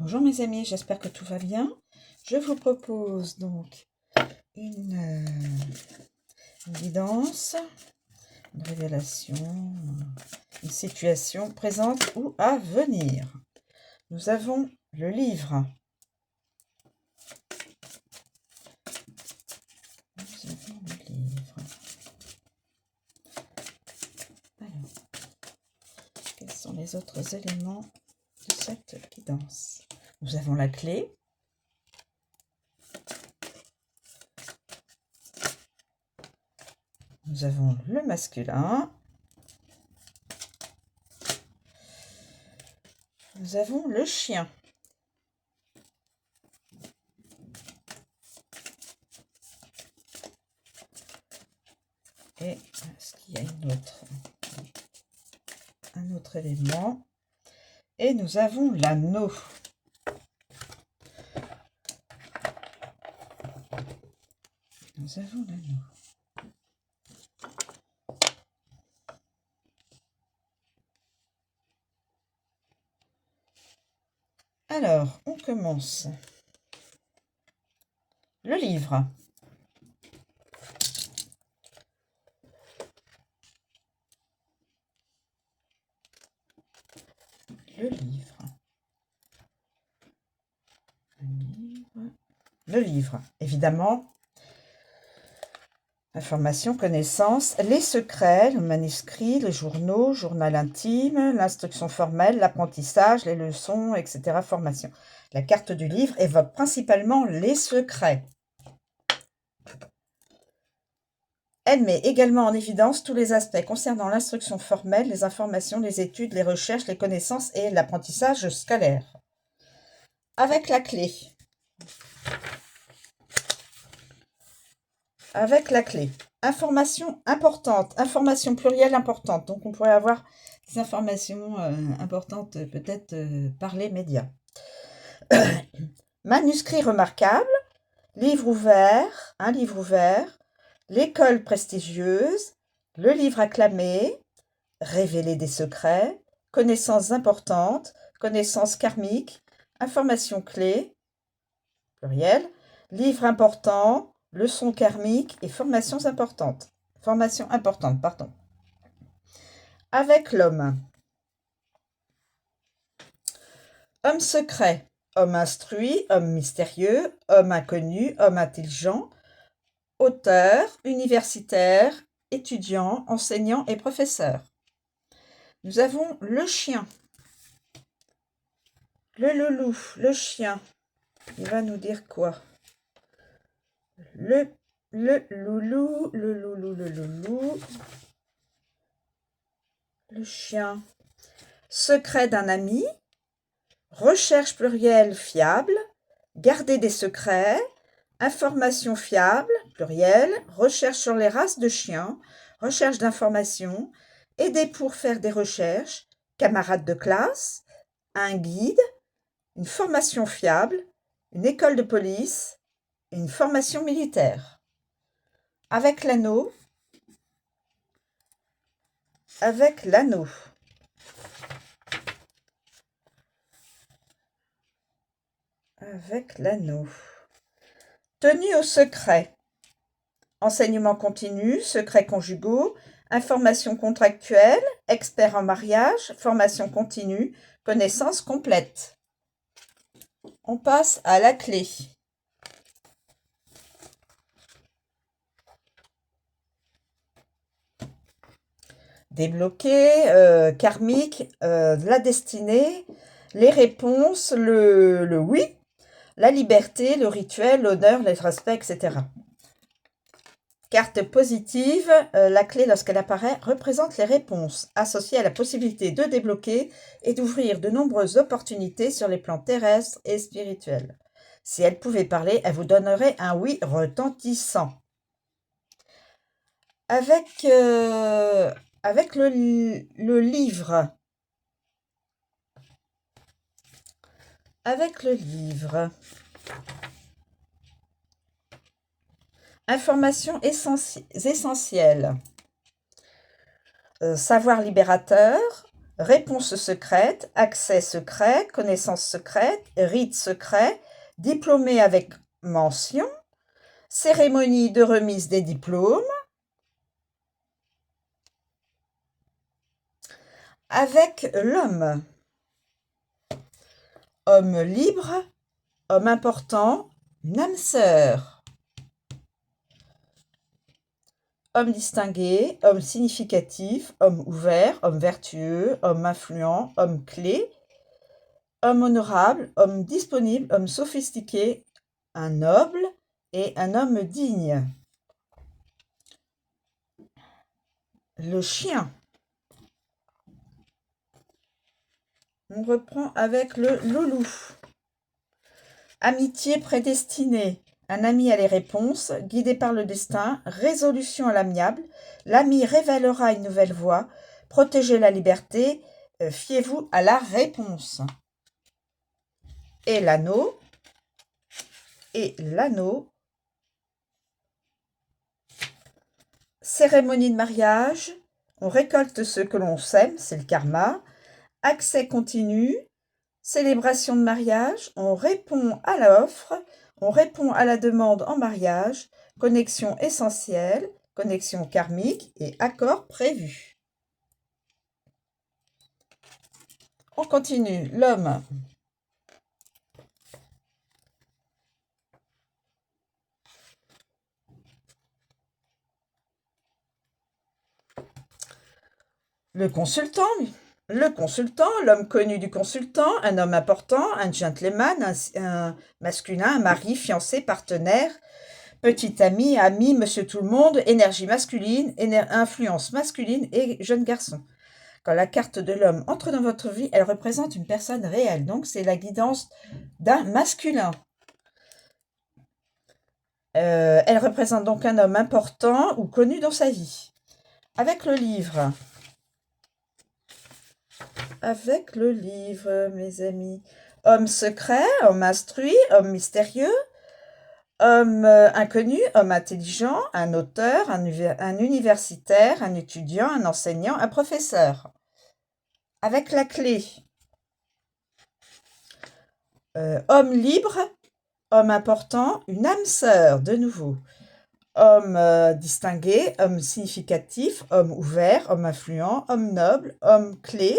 Bonjour mes amis, j'espère que tout va bien. Je vous propose donc une guidance, une révélation, une situation présente ou à venir. Nous avons le livre. Alors, quels sont les autres éléments de cette guidance? Nous avons la clé. Nous avons le masculin. Nous avons le chien. Et est-ce qu'il y a un autre élément? Et nous avons l'anneau. Nous avons l'anneau. Alors, on commence. Le livre. Le livre. Le livre. Évidemment, information, connaissance, les secrets, le manuscrit, les journaux, journal intime, l'instruction formelle, l'apprentissage, les leçons, etc. Formation. La carte du livre évoque principalement les secrets. Elle met également en évidence tous les aspects concernant l'instruction formelle, les informations, les études, les recherches, les connaissances et l'apprentissage scolaire. Avec la clé. Avec la clé. Information importante, information plurielle importante. Donc, on pourrait avoir des informations importantes, peut-être par les médias. Manuscrit remarquable, livre ouvert, un livre ouvert, l'école prestigieuse, le livre acclamé, révéler des secrets, connaissances importantes, connaissances karmiques, informations clés, pluriel, livre important, leçons karmiques et formations importantes. Formation importante, pardon. Avec l'homme. Homme secret, homme instruit, homme mystérieux, homme inconnu, homme intelligent, auteur, universitaire, étudiant, enseignant et professeur. Nous avons le chien. Le loulou, le chien. Il va nous dire quoi? Le loulou, le loulou, le loulou. Le chien. Secret d'un ami. Recherche plurielle fiable. Garder des secrets. Information fiable, pluriel. Recherche sur les races de chiens. Recherche d'informations. Aider pour faire des recherches. Camarade de classe. Un guide. Une formation fiable. Une école de police. Une formation militaire. Avec l'anneau. Avec l'anneau. Avec l'anneau. Tenue au secret. Enseignement continu, secrets conjugaux, informations contractuelles, expert en mariage, formation continue, connaissances complètes. On passe à la clé. Débloquer, karmique, la destinée, les réponses, le oui, la liberté, le rituel, l'honneur, le respect, etc. Carte positive, la clé lorsqu'elle apparaît représente les réponses associées à la possibilité de débloquer et d'ouvrir de nombreuses opportunités sur les plans terrestres et spirituels. Si elle pouvait parler, elle vous donnerait un oui retentissant. Avec le livre. Avec le livre. Informations essentielles. Savoir libérateur, réponse secrète, accès secret, connaissance secrète, rite secret, diplômé avec mention, cérémonie de remise des diplômes, avec l'homme, homme libre, homme important, une âme sœur, homme distingué, homme significatif, homme ouvert, homme vertueux, homme influent, homme clé, homme honorable, homme disponible, homme sophistiqué, un noble et un homme digne. Le chien. On reprend avec le loulou. Amitié prédestinée. Un ami a les réponses, guidé par le destin, résolution à l'amiable. L'ami révélera une nouvelle voie. Protégez la liberté, fiez-vous à la réponse. Et l'anneau. Et l'anneau. Cérémonie de mariage. On récolte ce que l'on sème, c'est le karma. Accès continu. Célébration de mariage, on répond à l'offre, on répond à la demande en mariage, connexion essentielle, connexion karmique et accord prévu. On continue, l'homme. Le consultant, l'homme connu du consultant, un homme important, un gentleman, un masculin, un mari, fiancé, partenaire, petit ami, ami, monsieur tout le monde, énergie masculine, influence masculine et jeune garçon. Quand la carte de l'homme entre dans votre vie, elle représente une personne réelle. Donc, c'est la guidance d'un masculin. Elle représente donc un homme important ou connu dans sa vie. Avec le livre, mes amis. Homme secret, homme instruit, homme mystérieux, homme inconnu, homme intelligent, un auteur, un universitaire, un étudiant, un enseignant, un professeur. Avec la clé. Homme libre, homme important, une âme sœur, de nouveau. Homme distingué, homme significatif, homme ouvert, homme influent, homme noble, homme clé,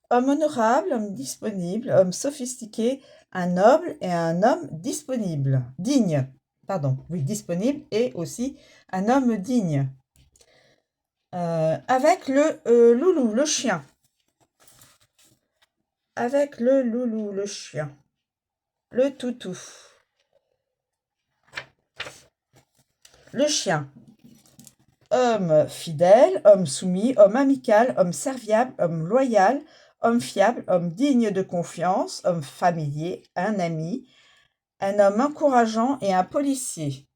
homme honorable, homme disponible, homme sophistiqué, un noble et un homme disponible, digne, pardon, oui, disponible et aussi un homme digne. Avec le loulou, le chien. Avec le loulou, le chien. Le toutou. Le chien. Homme fidèle, homme soumis, homme amical, homme serviable, homme loyal, homme fiable, homme digne de confiance, homme familier, un ami, un homme encourageant et un policier.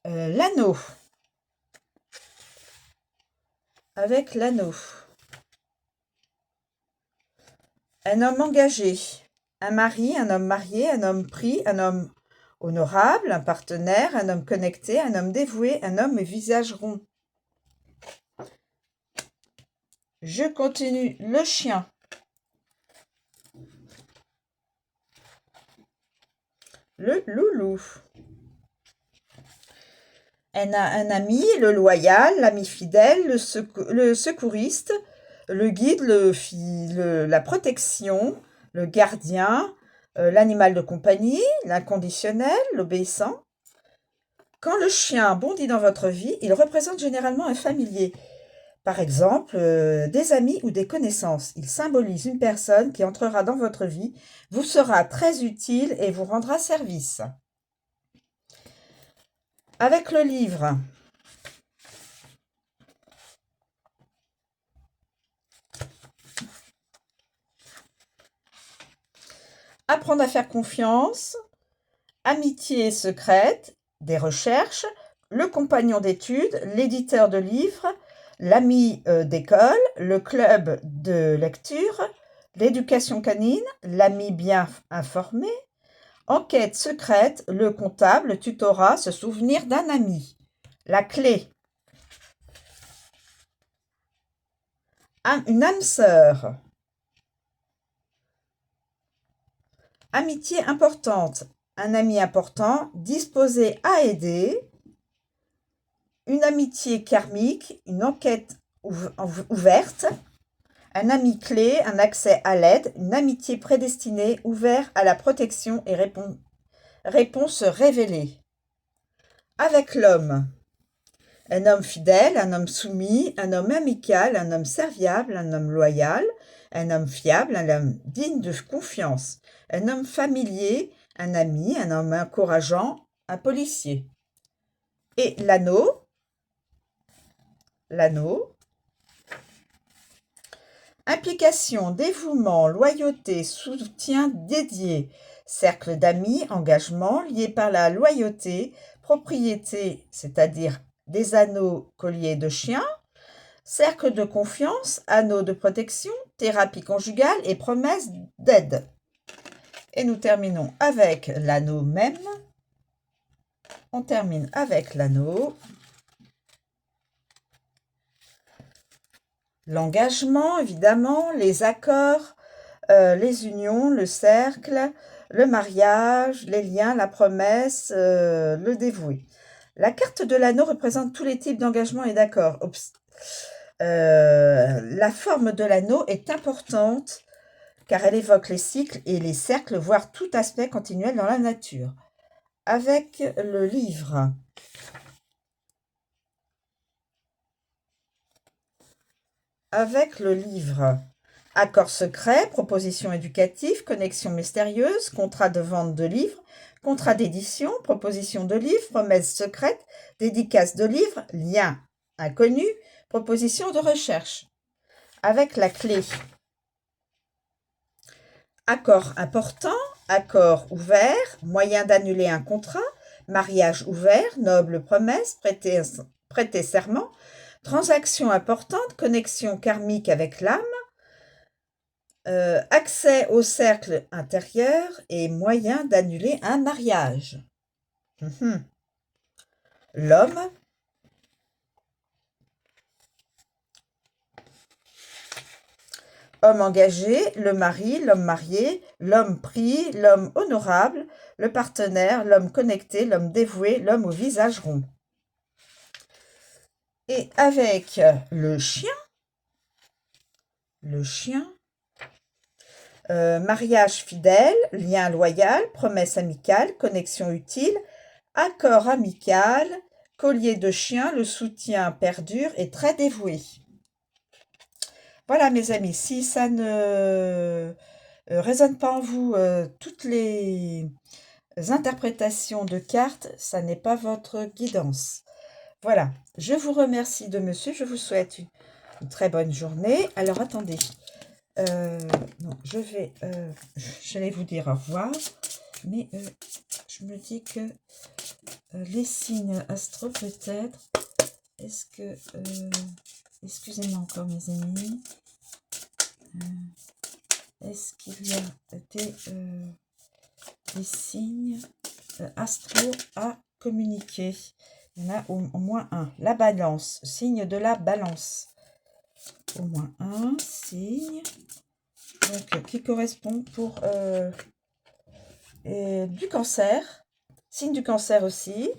L'anneau. Avec l'anneau. Un homme engagé. Un mari, un homme marié, un homme pris, un homme honorable, un partenaire, un homme connecté, un homme dévoué, un homme visage rond. Je continue. Le chien. Le loulou. Un ami, le loyal, l'ami fidèle, le secouriste, le guide, la protection, le gardien, l'animal de compagnie, l'inconditionnel, l'obéissant. Quand le chien bondit dans votre vie, il représente généralement un familier. Par exemple, des amis ou des connaissances. Il symbolise une personne qui entrera dans votre vie, vous sera très utile et vous rendra service. Avec le livre. Apprendre à faire confiance, amitié secrète, des recherches, le compagnon d'études, l'éditeur de livres, l'ami d'école, le club de lecture, l'éducation canine, l'ami bien informé, enquête secrète, le comptable, le tutorat, se souvenir d'un ami, la clé. Une âme sœur. Amitié importante. Un ami important, disposé à aider. Une amitié karmique, une enquête ouverte. Un ami clé, un accès à l'aide. Une amitié prédestinée, ouvert à la protection et réponse révélée. Avec l'homme. Un homme fidèle, un homme soumis, un homme amical, un homme serviable, un homme loyal, un homme fiable, un homme digne de confiance, un homme familier, un ami, un homme encourageant, un policier. Et l'anneau, implication, dévouement, loyauté, soutien dédié, cercle d'amis, engagement, lié par la loyauté, propriété, c'est-à-dire des anneaux colliers de chien, cercle de confiance, anneaux de protection, thérapie conjugale et promesse d'aide. Et nous terminons avec l'anneau même. On termine avec l'anneau. L'engagement, évidemment, les accords, les unions, le cercle, le mariage, les liens, la promesse, le dévoué. La carte de l'anneau représente tous les types d'engagement et d'accords. La forme de l'anneau est importante car elle évoque les cycles et les cercles, voire tout aspect continuel dans la nature. Avec le livre. Accord secret, proposition éducative, connexion mystérieuse, contrat de vente de livres, contrat d'édition, proposition de livre, promesse secrète, dédicace de livres, lien inconnu, proposition de recherche. Avec la clé. Accord important, accord ouvert, moyen d'annuler un contrat, mariage ouvert, noble promesse, prêter serment, transaction importante, connexion karmique avec l'âme, accès au cercle intérieur et moyen d'annuler un mariage. L'homme. Homme engagé, le mari, l'homme marié, l'homme pris, l'homme honorable, le partenaire, l'homme connecté, l'homme dévoué, l'homme au visage rond. Et avec le chien, mariage fidèle, lien loyal, promesse amicale, connexion utile, accord amical, collier de chien, le soutien perdure et très dévoué. Voilà mes amis, si ça ne résonne pas en vous toutes les interprétations de cartes, ça n'est pas votre guidance. Voilà, je vous remercie de me suivre, je vous souhaite une très bonne journée. Alors attendez, non, j'allais vous dire au revoir, mais je me dis que les signes astro peut-être, est-ce que, excusez-moi encore mes amis, est-ce qu'il y a des signes astro à communiquer? Il y en a au moins un. La balance, signe de la balance. Au moins un signe donc, qui correspond pour du cancer. Signe du cancer aussi.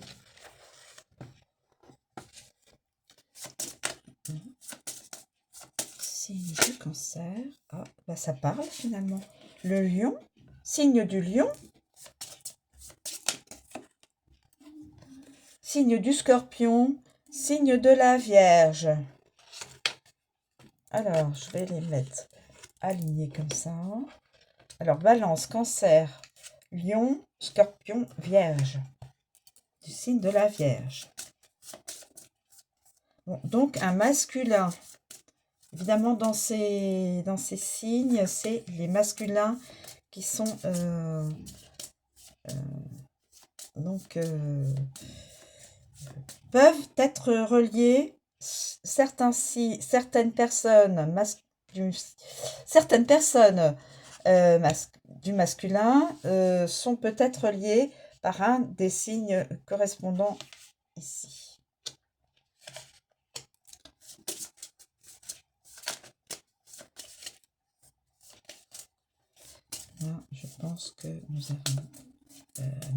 Signe du cancer. Ah, bah ça parle finalement. Le lion. Signe du lion. Signe du scorpion. Signe de la Vierge. Alors, je vais les mettre alignés comme ça. Alors, balance, cancer, lion, scorpion, vierge. Du signe de la Vierge. Bon, donc, un masculin. Évidemment, dans ces signes, c'est les masculins qui sont peuvent être reliés. Certaines personnes du masculin sont peut-être liées par un des signes correspondants ici. Là, je pense que nous avons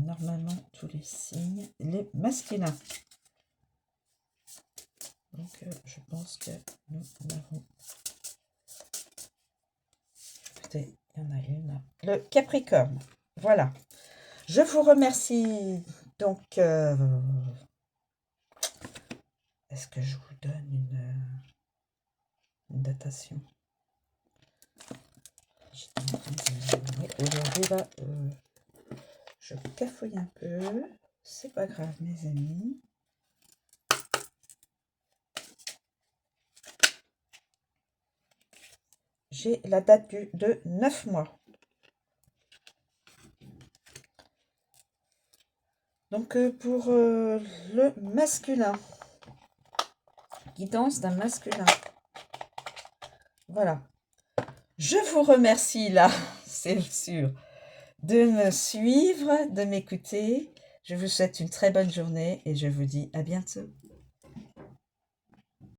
normalement tous les signes, les masculins. Donc, je pense que nous avons... Écoutez, il y en a une. Le Capricorne. Voilà. Je vous remercie. Donc, est-ce que je vous donne une datation? Oui, aujourd'hui, là, je cafouille un peu. C'est pas grave, mes amis. J'ai la date de 9 mois. Donc, pour le masculin, guidance d'un masculin. Voilà. Je vous remercie là, c'est sûr, de me suivre, de m'écouter. Je vous souhaite une très bonne journée et je vous dis à bientôt.